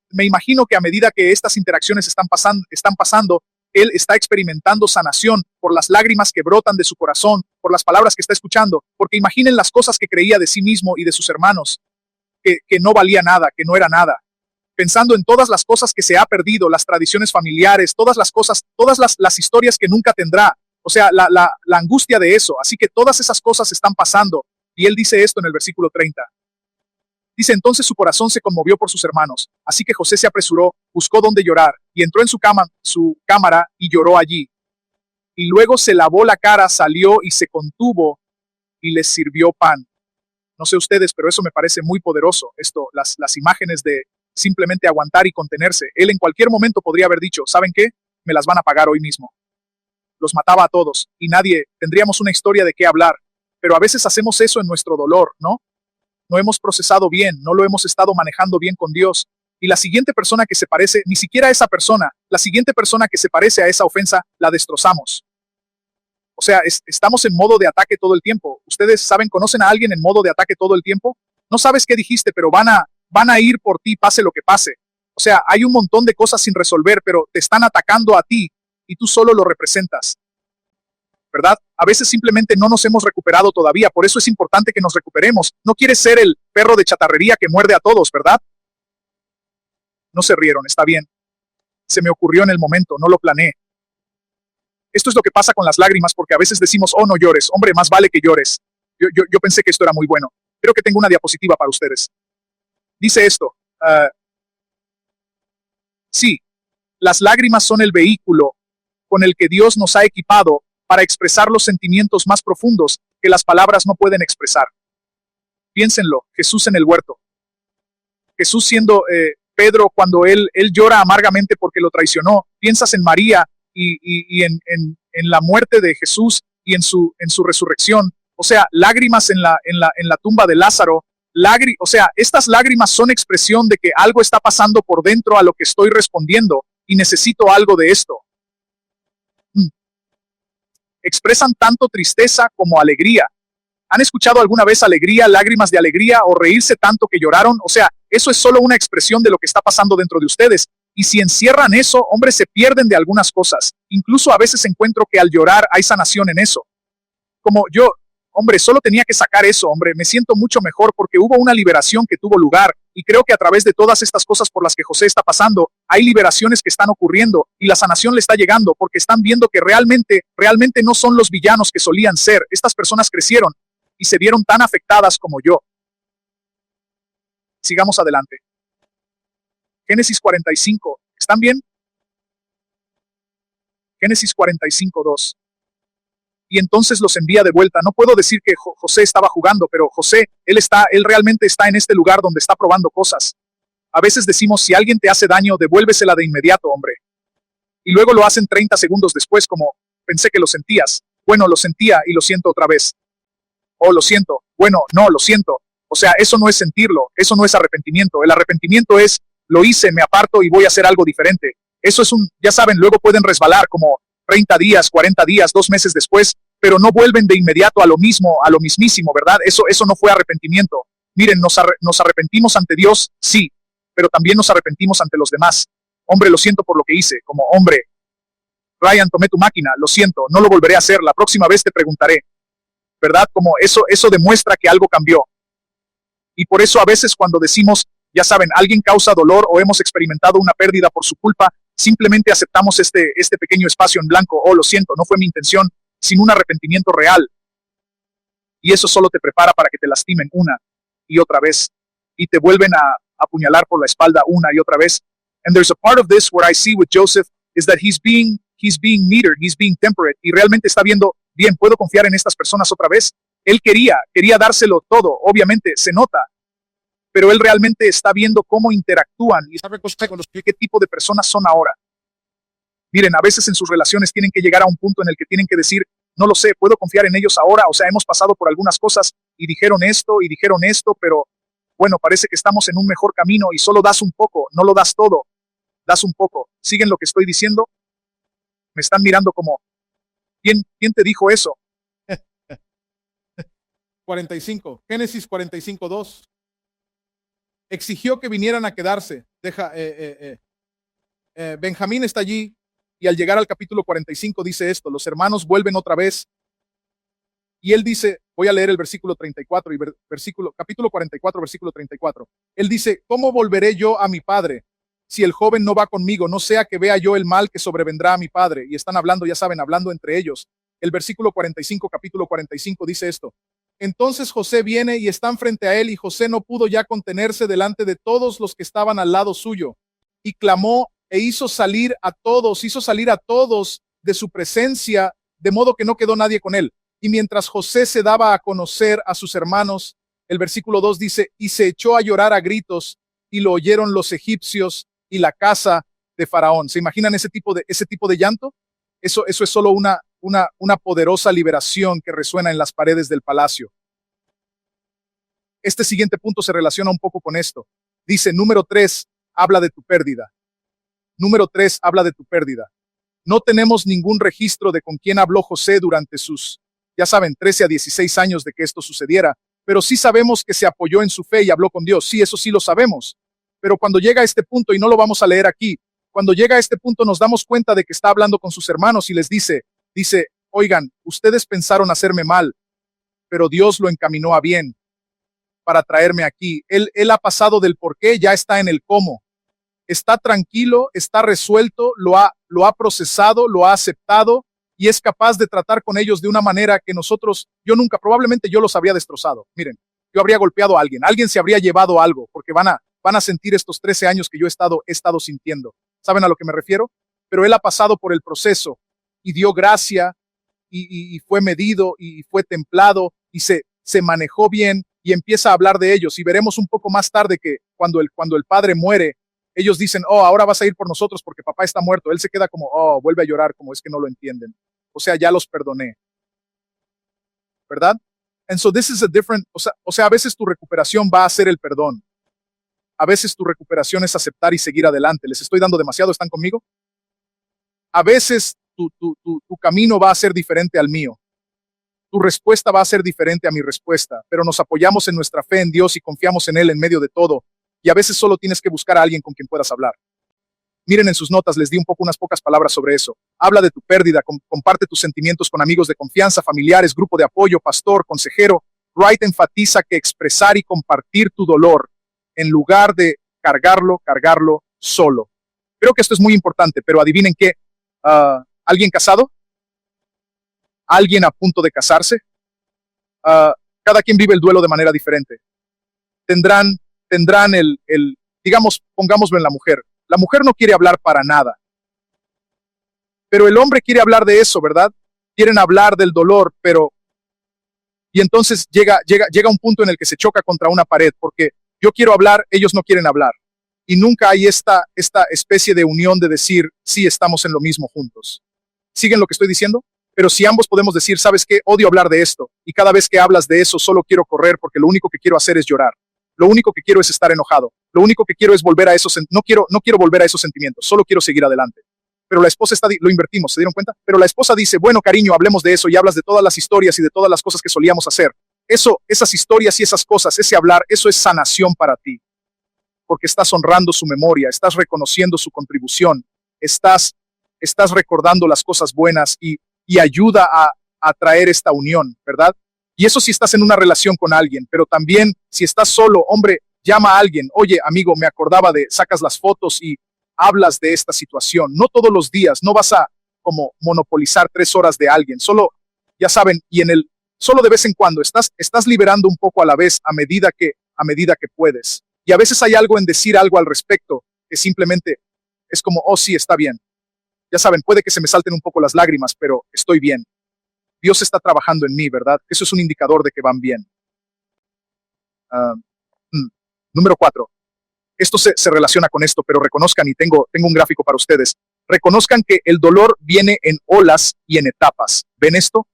Me imagino que a medida que estas interacciones están pasando, él está experimentando sanación por las lágrimas que brotan de su corazón, por las palabras que está escuchando, porque imaginen las cosas que creía de sí mismo y de sus hermanos, que no valía nada, que no era nada. pensando en todas las cosas que se ha perdido, las tradiciones familiares, todas las cosas, todas las historias que nunca tendrá. O sea, la angustia de eso. Así que todas esas cosas están pasando. Y él dice esto en el versículo 30. Dice, entonces su corazón se conmovió por sus hermanos. Así que José se apresuró, buscó dónde llorar, y entró en su cámara y lloró allí. Y luego se lavó la cara, salió y se contuvo y les sirvió pan. No sé ustedes, pero eso me parece muy poderoso. Esto, las imágenes de simplemente aguantar y contenerse. Él en cualquier momento podría haber dicho, ¿saben qué? Me las van a pagar hoy mismo. Los mataba a todos y nadie, tendríamos una historia de qué hablar. Pero a veces hacemos eso en nuestro dolor, ¿no? No hemos procesado bien, no lo hemos estado manejando bien con Dios. Y la siguiente persona que se parece, ni siquiera esa persona, la siguiente persona que se parece a esa ofensa, la destrozamos. O sea, estamos en modo de ataque todo el tiempo. Ustedes saben, conocen a alguien en modo de ataque todo el tiempo. No sabes qué dijiste, pero van a ir por ti, pase lo que pase. O sea, hay un montón de cosas sin resolver, pero te están atacando a ti y tú solo lo representas. ¿Verdad? A veces simplemente no nos hemos recuperado todavía, por eso es importante que nos recuperemos. No quieres ser el perro de chatarrería que muerde a todos, ¿verdad? No se rieron, está bien. Se me ocurrió en el momento, no lo planeé. Esto es lo que pasa con las lágrimas, porque a veces decimos, oh, no llores, hombre, más vale que llores. Yo pensé que esto era muy bueno. Creo que tengo una diapositiva para ustedes. Dice esto. Sí, las lágrimas son el vehículo con el que Dios nos ha equipado para expresar los sentimientos más profundos que las palabras no pueden expresar. Piénsenlo, Jesús en el huerto. Jesús siendo Pedro cuando él llora amargamente porque lo traicionó. Piensas en María y en la muerte de Jesús y en su resurrección. O sea, lágrimas en la tumba de Lázaro. O sea, estas lágrimas son expresión de que algo está pasando por dentro a lo que estoy respondiendo y necesito algo de esto. Expresan tanto tristeza como alegría. ¿Han escuchado alguna vez alegría, lágrimas de alegría o reírse tanto que lloraron? O sea, eso es solo una expresión de lo que está pasando dentro de ustedes. Y si encierran eso, hombre, se pierden de algunas cosas. Incluso a veces encuentro que al llorar hay sanación en eso. Como yo, hombre, solo tenía que sacar eso, hombre, me siento mucho mejor porque hubo una liberación que tuvo lugar. Y creo que a través de todas estas cosas por las que José está pasando, hay liberaciones que están ocurriendo y la sanación le está llegando porque están viendo que realmente no son los villanos que solían ser. Estas personas crecieron y se vieron tan afectadas como yo. Sigamos adelante. Génesis 45. ¿Están bien? Génesis 45:2. Y entonces los envía de vuelta. No puedo decir que José estaba jugando, pero José, él realmente está en este lugar donde está probando cosas. A veces decimos, si alguien te hace daño, devuélvesela de inmediato, hombre. Y luego lo hacen 30 segundos después, como, pensé que lo sentías. Bueno, lo sentía y lo siento otra vez. Oh, lo siento. Bueno, no, lo siento. O sea, eso no es sentirlo, eso no es arrepentimiento. El arrepentimiento es, lo hice, me aparto y voy a hacer algo diferente. Eso es ya saben, luego pueden resbalar como 30 días, 40 días, 2 meses después, pero no vuelven de inmediato a lo mismo, a lo mismísimo, ¿verdad? Eso no fue arrepentimiento. Miren, nos arrepentimos ante Dios, sí, pero también nos arrepentimos ante los demás. Hombre, lo siento por lo que hice, como hombre. Ryan, tomé tu máquina, lo siento, no lo volveré a hacer, la próxima vez te preguntaré. ¿Verdad? Como eso demuestra que algo cambió. Y por eso a veces cuando decimos, ya saben, alguien causa dolor o hemos experimentado una pérdida por su culpa, simplemente aceptamos este pequeño espacio en blanco. Oh, lo siento, no fue mi intención, sin un arrepentimiento real. Y eso solo te prepara para que te lastimen una y otra vez. Y te vuelven a apuñalar por la espalda una y otra vez. And there's a part of this where I see with Joseph is that he's being metered, he's being temperate. Y realmente está viendo, bien, ¿puedo confiar en estas personas otra vez? Él quería dárselo todo, obviamente, se nota. Pero él realmente está viendo cómo interactúan y sabe qué tipo de personas son ahora. Miren, a veces en sus relaciones tienen que llegar a un punto en el que tienen que decir, no lo sé, puedo confiar en ellos ahora, o sea, hemos pasado por algunas cosas y dijeron esto, pero bueno, parece que estamos en un mejor camino y solo das un poco, no lo das todo, das un poco. ¿Siguen lo que estoy diciendo? Me están mirando como, ¿quién te dijo eso? 45, Génesis 45:2. Exigió que vinieran a quedarse. Benjamín está allí y al llegar al capítulo 45 dice esto, los hermanos vuelven otra vez y él dice, voy a leer el versículo 34 y capítulo 44, versículo 34. Él dice, ¿cómo volveré yo a mi padre si el joven no va conmigo, no sea que vea yo el mal que sobrevendrá a mi padre. Y están hablando, ya saben, hablando entre ellos. El versículo 45, capítulo 45 dice esto. Entonces José viene y están frente a él, y José no pudo ya contenerse delante de todos los que estaban al lado suyo, y clamó e hizo salir a todos de su presencia, de modo que no quedó nadie con él. Y mientras José se daba a conocer a sus hermanos, el versículo 2 dice, y se echó a llorar a gritos, y lo oyeron los egipcios y la casa de Faraón. ¿Se imaginan ese tipo de llanto? Eso es solo una poderosa liberación que resuena en las paredes del palacio. Este siguiente punto se relaciona un poco con esto. Dice, número 3, habla de tu pérdida. Número 3, habla de tu pérdida. No tenemos ningún registro de con quién habló José durante sus, ya saben, 13 a 16 años de que esto sucediera, pero sí sabemos que se apoyó en su fe y habló con Dios. Sí, eso sí lo sabemos. Pero cuando llega a este punto, y no lo vamos a leer aquí, cuando llega a este punto nos damos cuenta de que está hablando con sus hermanos y les dice, oigan, ustedes pensaron hacerme mal, pero Dios lo encaminó a bien para traerme aquí. Él ha pasado del por qué, ya está en el cómo. Está tranquilo, está resuelto, lo ha procesado, lo ha aceptado y es capaz de tratar con ellos de una manera que nosotros, probablemente yo los habría destrozado. Miren, yo habría golpeado a alguien se habría llevado algo, porque van a sentir estos 13 años que yo he estado sintiendo. ¿Saben a lo que me refiero? Pero él ha pasado por el proceso y dio gracia y fue medido y fue templado y se manejó bien y empieza a hablar de ellos. Y veremos un poco más tarde que cuando el padre muere, ellos dicen, oh, ahora vas a ir por nosotros porque papá está muerto. Él se queda como, oh, vuelve a llorar, como es que no lo entienden. O sea, ya los perdoné. ¿Verdad? And so this is a different, o sea, a veces tu recuperación va a ser el perdón. A veces tu recuperación es aceptar y seguir adelante. ¿Les estoy dando demasiado? ¿Están conmigo? A veces tu camino va a ser diferente al mío. Tu respuesta va a ser diferente a mi respuesta, pero nos apoyamos en nuestra fe en Dios y confiamos en Él en medio de todo. Y a veces solo tienes que buscar a alguien con quien puedas hablar. Miren en sus notas, les di unas pocas palabras sobre eso. Habla de tu pérdida, comparte tus sentimientos con amigos de confianza, familiares, grupo de apoyo, pastor, consejero. Wright enfatiza que expresar y compartir tu dolor en lugar de cargarlo solo. Creo que esto es muy importante, pero adivinen qué. ¿Alguien casado? ¿Alguien a punto de casarse? Cada quien vive el duelo de manera diferente. Tendrán digamos, pongámoslo en la mujer. La mujer no quiere hablar para nada. Pero el hombre quiere hablar de eso, ¿verdad? Quieren hablar del dolor, y entonces llega un punto en el que se choca contra una pared, porque yo quiero hablar, ellos no quieren hablar. Y nunca hay esta especie de unión de decir, sí, estamos en lo mismo juntos. ¿Siguen lo que estoy diciendo? Pero si ambos podemos decir, ¿sabes qué? Odio hablar de esto. Y cada vez que hablas de eso, solo quiero correr porque lo único que quiero hacer es llorar. Lo único que quiero es estar enojado. Lo único que quiero es volver a esos, no quiero volver a esos sentimientos. Solo quiero seguir adelante. Pero la esposa lo invertimos, ¿se dieron cuenta? Pero la esposa dice, bueno, cariño, hablemos de eso, y hablas de todas las historias y de todas las cosas que solíamos hacer. Esas historias y esas cosas, ese hablar, eso es sanación para ti. Porque estás honrando su memoria, estás reconociendo su contribución, estás recordando las cosas buenas y ayuda a traer esta unión, ¿verdad? Y eso si estás en una relación con alguien, pero también si estás solo, hombre, llama a alguien, oye, amigo, me acordaba sacas las fotos y hablas de esta situación. No todos los días, no vas a como monopolizar 3 horas de alguien, solo, ya saben, solo de vez en cuando estás liberando un poco a la vez a medida que puedes. Y a veces hay algo en decir algo al respecto que simplemente es como, oh sí, está bien. Ya saben, puede que se me salten un poco las lágrimas, pero estoy bien. Dios está trabajando en mí, ¿verdad? Eso es un indicador de que van bien. Número 4. Esto se relaciona con esto, pero reconozcan, y tengo un gráfico para ustedes. Reconozcan que el dolor viene en olas y en etapas. ¿Ven esto?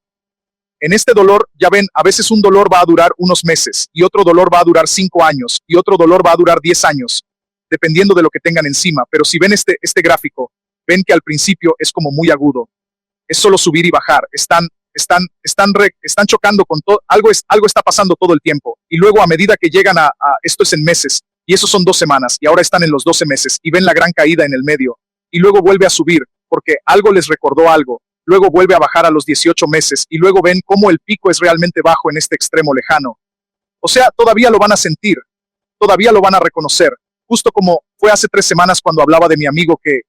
En este dolor, ya ven, a veces un dolor va a durar unos meses, y otro dolor va a durar 5 años, y otro dolor va a durar 10 años, dependiendo de lo que tengan encima. Pero si ven este gráfico, ven que al principio es como muy agudo. Es solo subir y bajar. Están chocando con todo. Algo está pasando todo el tiempo. Y luego a medida que llegan esto es en meses, y esos son 2 semanas, y ahora están en los 12 meses, y ven la gran caída en el medio. Y luego vuelve a subir, porque algo les recordó algo. Luego vuelve a bajar a los 18 meses, y luego ven cómo el pico es realmente bajo en este extremo lejano. O sea, todavía lo van a sentir, todavía lo van a reconocer, Justo como fue hace 3 semanas cuando hablaba de mi amigo que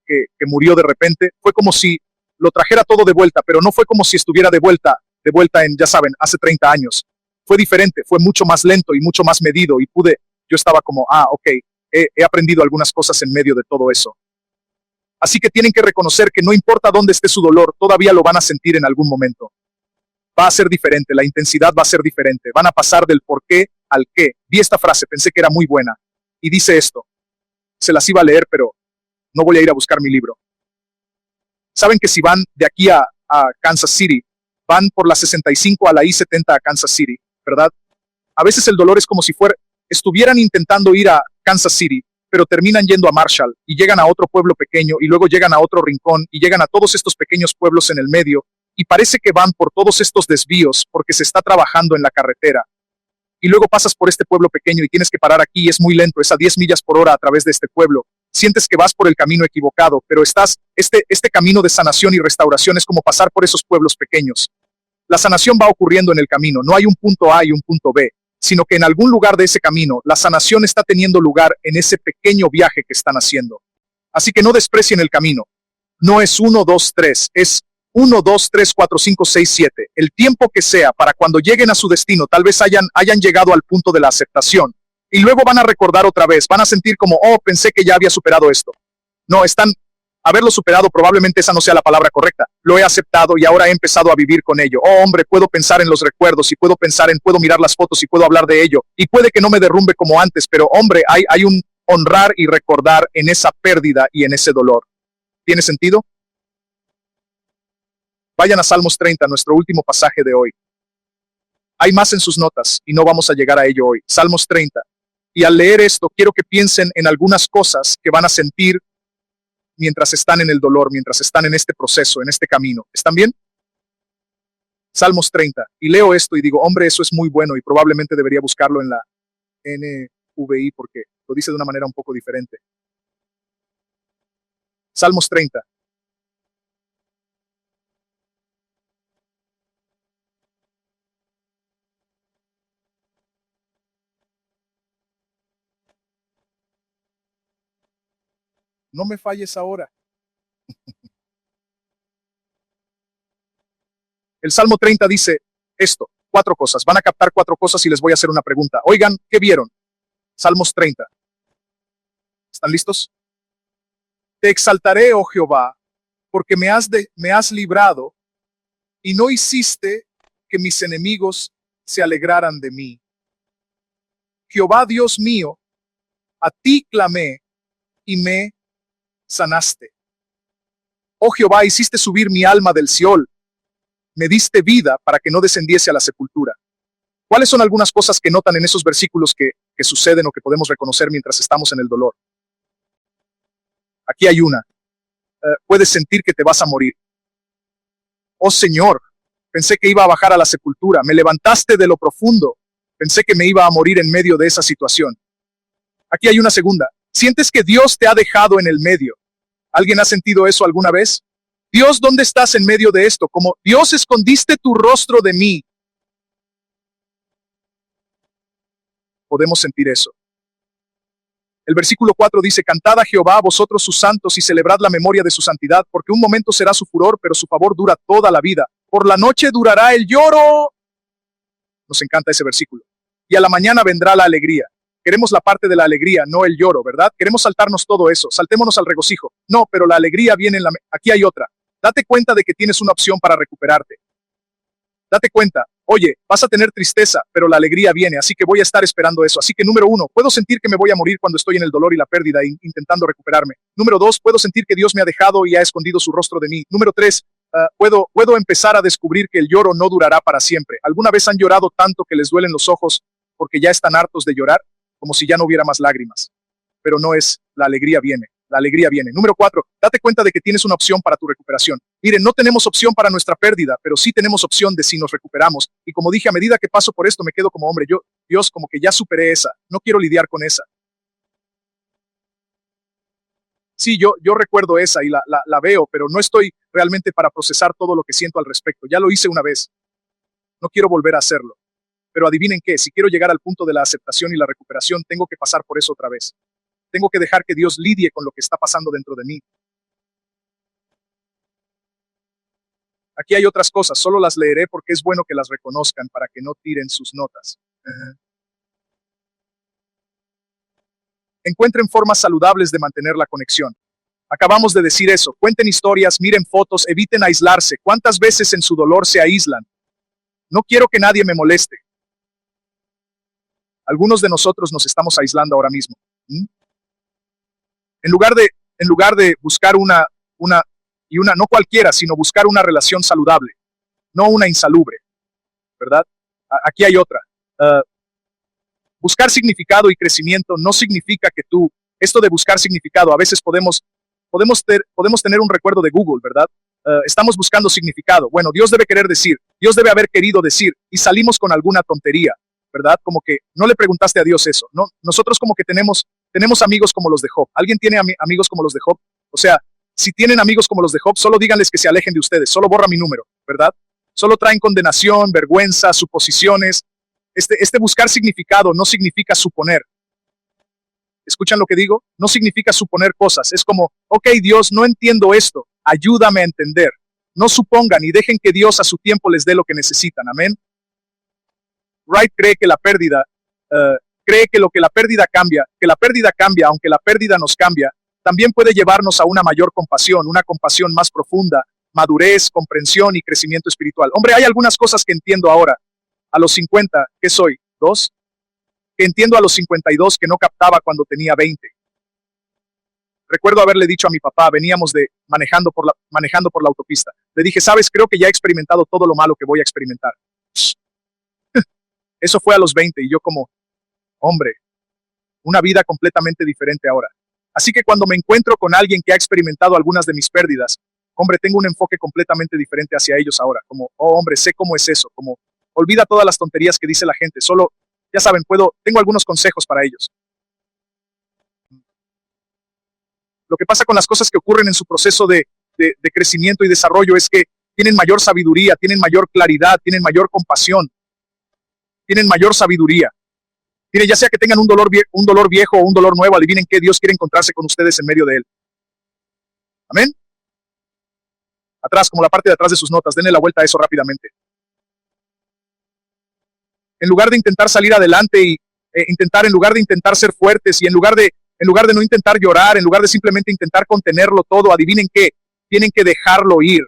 murió de repente, fue como si lo trajera todo de vuelta, pero no fue como si estuviera de vuelta en, ya saben, hace 30 años. Fue diferente, fue mucho más lento y mucho más medido y yo estaba como, ok, he aprendido algunas cosas en medio de todo eso. Así que tienen que reconocer que no importa dónde esté su dolor, todavía lo van a sentir en algún momento. Va a ser diferente, la intensidad va a ser diferente, van a pasar del por qué al qué. Vi esta frase, pensé que era muy buena, y dice esto. Se las iba a leer, pero no voy a ir a buscar mi libro. Saben que si van de aquí a Kansas City, van por la 65 a la I-70 a Kansas City, ¿verdad? A veces el dolor es como si estuvieran intentando ir a Kansas City, pero terminan yendo a Marshall y llegan a otro pueblo pequeño y luego llegan a otro rincón y llegan a todos estos pequeños pueblos en el medio y parece que van por todos estos desvíos porque se está trabajando en la carretera. Y luego pasas por este pueblo pequeño y tienes que parar aquí y es muy lento, es a 10 millas por hora a través de este pueblo. Sientes que vas por el camino equivocado, pero este camino de sanación y restauración es como pasar por esos pueblos pequeños. La sanación va ocurriendo en el camino, no hay un punto A y un punto B, sino que en algún lugar de ese camino, la sanación está teniendo lugar en ese pequeño viaje que están haciendo. Así que no desprecien el camino. No es 1, 2, 3, es 1, 2, 3, 4, 5, 6, 7. El tiempo que sea para cuando lleguen a su destino, tal vez hayan llegado al punto de la aceptación. Y luego van a recordar otra vez, van a sentir como, pensé que ya había superado esto. No, haberlo superado, probablemente esa no sea la palabra correcta. Lo he aceptado y ahora he empezado a vivir con ello. Hombre, puedo pensar en los recuerdos y puedo mirar las fotos y puedo hablar de ello. Y puede que no me derrumbe como antes, pero hombre, hay un honrar y recordar en esa pérdida y en ese dolor. ¿Tiene sentido? Vayan a Salmos 30, nuestro último pasaje de hoy. Hay más en sus notas y no vamos a llegar a ello hoy. Salmos 30. Y al leer esto, quiero que piensen en algunas cosas que van a sentir mientras están en el dolor, mientras están en este proceso, en este camino. ¿Están bien? Salmos 30. Y leo esto y digo, hombre, eso es muy bueno y probablemente debería buscarlo en la NVI porque lo dice de una manera un poco diferente. Salmos 30. No me falles ahora. El Salmo 30 dice esto, 4 cosas. Van a captar 4 cosas y les voy a hacer una pregunta. Oigan, ¿qué vieron? Salmos 30. ¿Están listos? Te exaltaré, oh Jehová, porque me has librado y no hiciste que mis enemigos se alegraran de mí. Jehová Dios mío, a ti clamé y me sanaste. Oh Jehová, hiciste subir mi alma del Siol, me diste vida para que no descendiese a la sepultura. ¿Cuáles son algunas cosas que notan en esos versículos que suceden o que podemos reconocer mientras estamos en el dolor? Aquí hay una. Puedes sentir que te vas a morir. Oh Señor, pensé que iba a bajar a la sepultura, me levantaste de lo profundo, pensé que me iba a morir en medio de esa situación. Aquí hay una segunda. Sientes que Dios te ha dejado en el medio. ¿Alguien ha sentido eso alguna vez? Dios, ¿dónde estás en medio de esto? Como, Dios, escondiste tu rostro de mí. Podemos sentir eso. El versículo 4 dice, cantad a Jehová, vosotros sus santos, y celebrad la memoria de su santidad, porque un momento será su furor, pero su favor dura toda la vida. Por la noche durará el lloro. Nos encanta ese versículo. Y a la mañana vendrá la alegría. Queremos la parte de la alegría, no el lloro, ¿verdad? Queremos saltarnos todo eso, saltémonos al regocijo. No, pero la alegría viene en Aquí hay otra. Date cuenta de que tienes una opción para recuperarte. Date cuenta, oye, vas a tener tristeza, pero la alegría viene, así que voy a estar esperando eso. Así que número 1, puedo sentir que me voy a morir cuando estoy en el dolor y la pérdida intentando recuperarme. Número 2, puedo sentir que Dios me ha dejado y ha escondido su rostro de mí. Número 3, puedo empezar a descubrir que el lloro no durará para siempre. ¿Alguna vez han llorado tanto que les duelen los ojos porque ya están hartos de llorar? Como si ya no hubiera más lágrimas. Pero no es, la alegría viene. La alegría viene. Número 4, date cuenta de que tienes una opción para tu recuperación. Miren, no tenemos opción para nuestra pérdida, pero sí tenemos opción de si nos recuperamos. Y como dije, a medida que paso por esto, me quedo como hombre, Dios, como que ya superé esa. No quiero lidiar con esa. Sí, yo recuerdo esa y la veo, pero no estoy realmente para procesar todo lo que siento al respecto. Ya lo hice una vez. No quiero volver a hacerlo. Pero adivinen qué, si quiero llegar al punto de la aceptación y la recuperación, tengo que pasar por eso otra vez. Tengo que dejar que Dios lidie con lo que está pasando dentro de mí. Aquí hay otras cosas, solo las leeré porque es bueno que las reconozcan para que no tiren sus notas. Encuentren formas saludables de mantener la conexión. Acabamos de decir eso. Cuenten historias, miren fotos, eviten aislarse. ¿Cuántas veces en su dolor se aíslan? No quiero que nadie me moleste. Algunos de nosotros nos estamos aislando ahora mismo. En lugar de buscar una, no cualquiera, sino buscar una relación saludable, no una insalubre, ¿verdad? Aquí hay otra. Buscar significado y crecimiento no significa que esto de buscar significado, a veces podemos tener un recuerdo de Google, ¿verdad? Estamos buscando significado. Bueno, Dios debe querer decir, Dios debe haber querido decir, y salimos con alguna tontería, ¿verdad? Como que no le preguntaste a Dios eso, ¿no? Nosotros como que tenemos amigos como los de Job. ¿Alguien tiene amigos como los de Job? O sea, si tienen amigos como los de Job, solo díganles que se alejen de ustedes, solo borra mi número, ¿verdad? Solo traen condenación, vergüenza, suposiciones. Este buscar significado no significa suponer. ¿Escuchan lo que digo? No significa suponer cosas. Es como, ok, Dios, no entiendo esto. Ayúdame a entender. No supongan y dejen que Dios a su tiempo les dé lo que necesitan. Amén. Wright cree que la pérdida cambia, aunque la pérdida nos cambia, también puede llevarnos a una mayor compasión, una compasión más profunda, madurez, comprensión y crecimiento espiritual. Hombre, hay algunas cosas que entiendo ahora. A los 50, ¿qué soy? ¿2? Que entiendo a los 52 que no captaba cuando tenía 20. Recuerdo haberle dicho a mi papá, veníamos manejando por la autopista. Le dije, sabes, creo que ya he experimentado todo lo malo que voy a experimentar. Eso fue a los 20 y yo como, hombre, una vida completamente diferente ahora. Así que cuando me encuentro con alguien que ha experimentado algunas de mis pérdidas, hombre, tengo un enfoque completamente diferente hacia ellos ahora. Como, oh, hombre, sé cómo es eso. Como, olvida todas las tonterías que dice la gente. Solo, ya saben, tengo algunos consejos para ellos. Lo que pasa con las cosas que ocurren en su proceso de crecimiento y desarrollo es que tienen mayor sabiduría, tienen mayor claridad, tienen mayor compasión, tienen mayor sabiduría. Miren, ya sea que tengan un dolor viejo o un dolor nuevo, adivinen qué, Dios quiere encontrarse con ustedes en medio de él. Amén. Atrás, como la parte de atrás de sus notas, denle la vuelta a eso rápidamente. En lugar de intentar salir adelante y en lugar de intentar ser fuertes y en lugar de no intentar llorar, en lugar de simplemente intentar contenerlo todo, adivinen qué, tienen que dejarlo ir.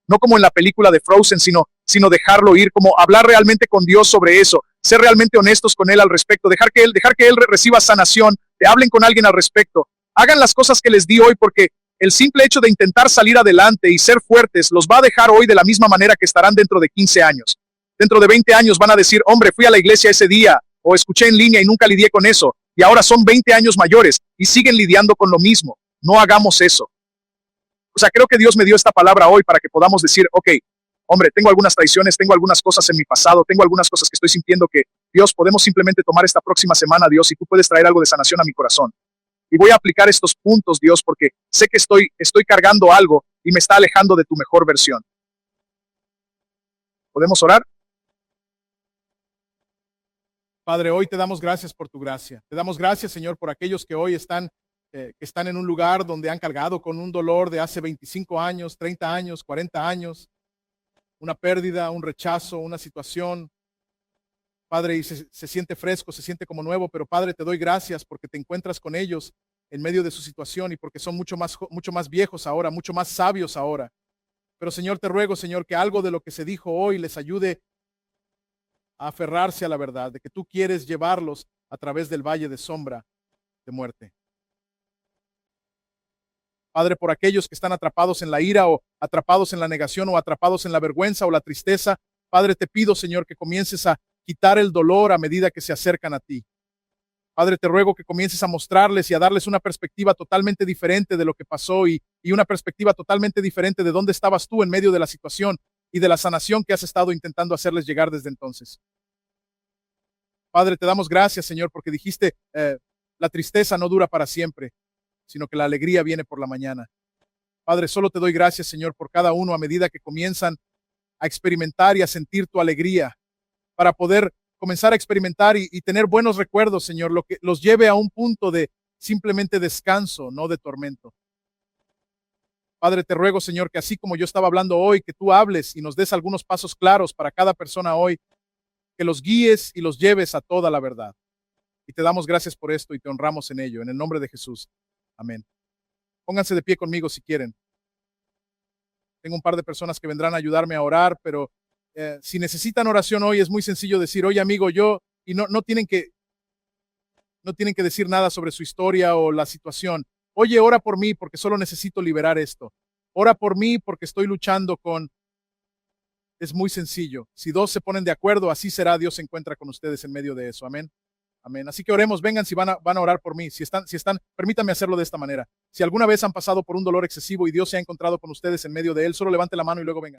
No como en la película de Frozen, sino dejarlo ir, como hablar realmente con Dios sobre eso, ser realmente honestos con Él al respecto, dejar que Él reciba sanación, que hablen con alguien al respecto. Hagan las cosas que les di hoy porque el simple hecho de intentar salir adelante y ser fuertes los va a dejar hoy de la misma manera que estarán dentro de 15 años. Dentro de 20 años van a decir, hombre, fui a la iglesia ese día o escuché en línea y nunca lidié con eso. Y ahora son 20 años mayores y siguen lidiando con lo mismo. No hagamos eso. O sea, creo que Dios me dio esta palabra hoy para que podamos decir, ok, hombre, tengo algunas traiciones, tengo algunas cosas en mi pasado, tengo algunas cosas que estoy sintiendo que, Dios, podemos simplemente tomar esta próxima semana, Dios, y tú puedes traer algo de sanación a mi corazón. Y voy a aplicar estos puntos, Dios, porque sé que estoy cargando algo y me está alejando de tu mejor versión. ¿Podemos orar? Padre, hoy te damos gracias por tu gracia. Te damos gracias, Señor, por aquellos que hoy están en un lugar donde han cargado con un dolor de hace 25 años, 30 años, 40 años, una pérdida, un rechazo, una situación. Padre, y se siente fresco, se siente como nuevo, pero Padre, te doy gracias porque te encuentras con ellos en medio de su situación y porque son mucho más viejos ahora, mucho más sabios ahora. Pero Señor, te ruego, Señor, que algo de lo que se dijo hoy les ayude a aferrarse a la verdad, de que tú quieres llevarlos a través del valle de sombra de muerte. Padre, por aquellos que están atrapados en la ira o atrapados en la negación o atrapados en la vergüenza o la tristeza, Padre, te pido, Señor, que comiences a quitar el dolor a medida que se acercan a ti. Padre, te ruego que comiences a mostrarles y a darles una perspectiva totalmente diferente de lo que pasó y una perspectiva totalmente diferente de dónde estabas tú en medio de la situación y de la sanación que has estado intentando hacerles llegar desde entonces. Padre, te damos gracias, Señor, porque dijiste, la tristeza no dura para siempre, sino que la alegría viene por la mañana. Padre, solo te doy gracias, Señor, por cada uno a medida que comienzan a experimentar y a sentir tu alegría, para poder comenzar a experimentar y tener buenos recuerdos, Señor, lo que los lleve a un punto de simplemente descanso, no de tormento. Padre, te ruego, Señor, que así como yo estaba hablando hoy, que tú hables y nos des algunos pasos claros para cada persona hoy, que los guíes y los lleves a toda la verdad. Y te damos gracias por esto y te honramos en ello, en el nombre de Jesús. Amén. Pónganse de pie conmigo si quieren. Tengo un par de personas que vendrán a ayudarme a orar, pero si necesitan oración hoy, es muy sencillo decir, oye amigo, y no tienen que decir nada sobre su historia o la situación. Oye, ora por mí porque solo necesito liberar esto. Ora por mí porque estoy luchando con... Es muy sencillo. Si dos se ponen de acuerdo, así será. Dios se encuentra con ustedes en medio de eso. Amén. Amén. Así que oremos, vengan si van a orar por mí. Si están, permítanme hacerlo de esta manera. Si alguna vez han pasado por un dolor excesivo y Dios se ha encontrado con ustedes en medio de él, solo levante la mano y luego vengan.